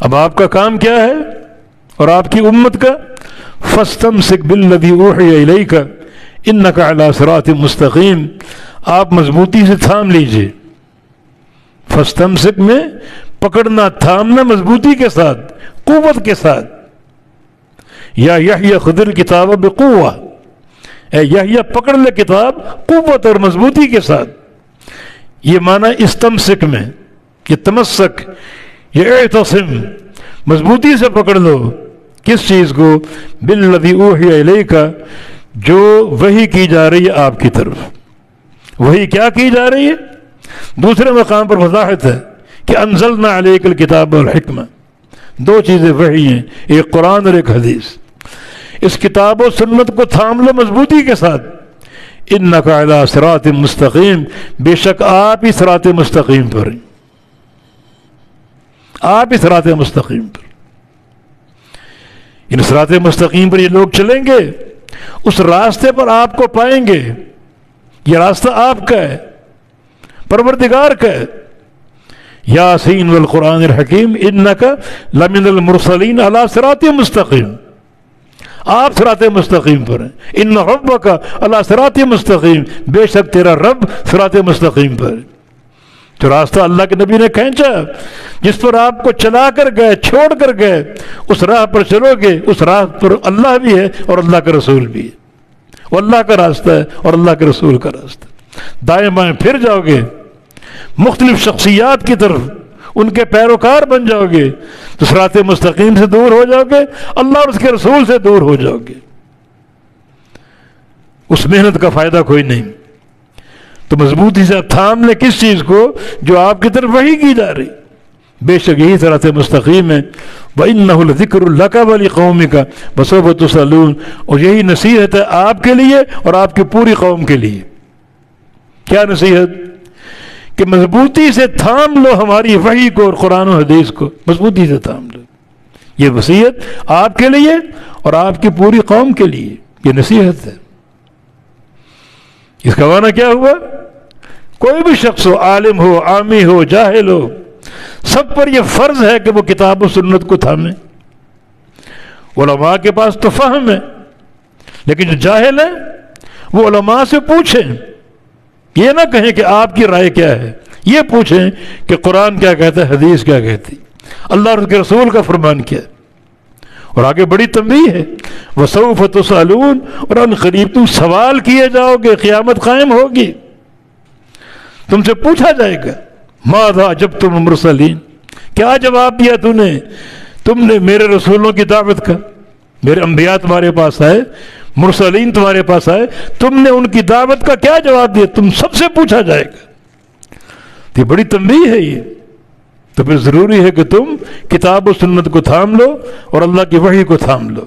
اب آپ کا کام کیا ہے اور آپ کی امت کا؟ فاستمسک بالذی اوحی الیک انک علی صراط مستقیم، آپ مضبوطی سے تھام لیجئے۔ فاستمسک میں پکڑنا، تھامنا مضبوطی کے ساتھ، قوت کے ساتھ۔ یا یحییٰ خذ الکتاب بقوہ، اے یحییٰ پکڑ لے کتاب قوت اور مضبوطی کے ساتھ۔ یہ معنی استمسک میں، یہ تمسک، یہ اعتصم، مضبوطی سے پکڑ لو۔ کس چیز کو؟ بالذی اوحی الیک، جو وحی کی جا رہی ہے آپ کی طرف۔ وحی کیا کی جا رہی ہے؟ دوسرے مقام پر وضاحت ہے کہ انزلنا علیک الکتاب والحکمہ، دو چیزیں وحی ہیں، ایک قرآن اور ایک حدیث۔ اس کتاب و سنت کو تھام لو مضبوطی کے ساتھ۔ انک علی صراط مستقیم، بے شک آپ ہی صراط مستقیم پر ہیں، آپ ہی صراط مستقیم پر۔ ان صراط مستقیم پر یہ لوگ چلیں گے، اس راستے پر آپ کو پائیں گے۔ یہ راستہ آپ کا ہے، پروردگار کا ہے۔ یاسین والقرآن الحکیم انک لمن المرسلین علی صراط مستقیم، آپ صراط مستقیم پر ہیں۔ ان ربک علی صراط مستقیم، بے شک تیرا رب صراط مستقیم پر ہے۔ جو راستہ اللہ کے نبی نے کھینچا، جس پر آپ کو چلا کر گئے، چھوڑ کر گئے، اس راہ پر چلو گے، اس راہ پر اللہ بھی ہے اور اللہ کا رسول بھی ہے۔ وہ اللہ کا راستہ ہے اور اللہ کے رسول کا راستہ۔ دائیں بائیں پھر جاؤ گے مختلف شخصیات کی طرف، ان کے پیروکار بن جاؤ گے تو صراط مستقیم سے دور ہو جاؤ گے، اللہ اور اس کے رسول سے دور ہو جاؤ گے۔ اس محنت کا فائدہ کوئی نہیں۔ تو مضبوطی سے تھام لیں کس چیز کو؟ جو آپ کی طرف وحی کی جا رہی، بے شک یہی صراط مستقیم ہے۔ وَإِنَّهُ لَذِكْرٌ لَكَ وَلِقَوْمِكَ وَسَوْفَ تُسْأَلُونَ، اور یہی نصیحت ہے آپ کے لیے اور آپ کی پوری قوم کے لیے۔ کیا نصیحت؟ کہ مضبوطی سے تھام لو ہماری وحی کو اور قرآن و حدیث کو، مضبوطی سے تھام لو۔ یہ وصیت آپ کے لیے اور آپ کی پوری قوم کے لیے، یہ نصیحت ہے۔ اس کا معنی کیا ہوا؟ کوئی بھی شخص ہو، عالم ہو، عامی ہو، جاہل ہو، سب پر یہ فرض ہے کہ وہ کتاب و سنت کو تھامے۔ علماء کے پاس تو فہم ہے، لیکن جو جاہل ہے وہ علماء سے پوچھیں۔ یہ نہ کہیں کہ آپ کی رائے کیا ہے، یہ پوچھیں کہ قرآن کیا کہتا ہے، حدیث کیا کہتی، اللہ اور اس کے رسول کا فرمان کیا ہے۔ اور آگے بڑی تنبیہ ہے، وَسَوْفَ تُسْأَلُونَ، اور ان قریب تم سوال کیے جاؤ گے، قیامت قائم ہوگی، تم سے پوچھا جائے گا ماذا اجبتم المرسلین، کیا جواب دیا تم نے میرے رسولوں کی دعوت کا؟ میرے انبیاء تمہارے پاس آئے، مرسلین تمہارے پاس آئے، تم نے ان کی دعوت کا کیا جواب دیا؟ تم سب سے پوچھا جائے گا۔ یہ بڑی تنبیہ ہے یہ۔ تو پھر ضروری ہے کہ تم کتاب و سنت کو تھام لو اور اللہ کی وحی کو تھام لو۔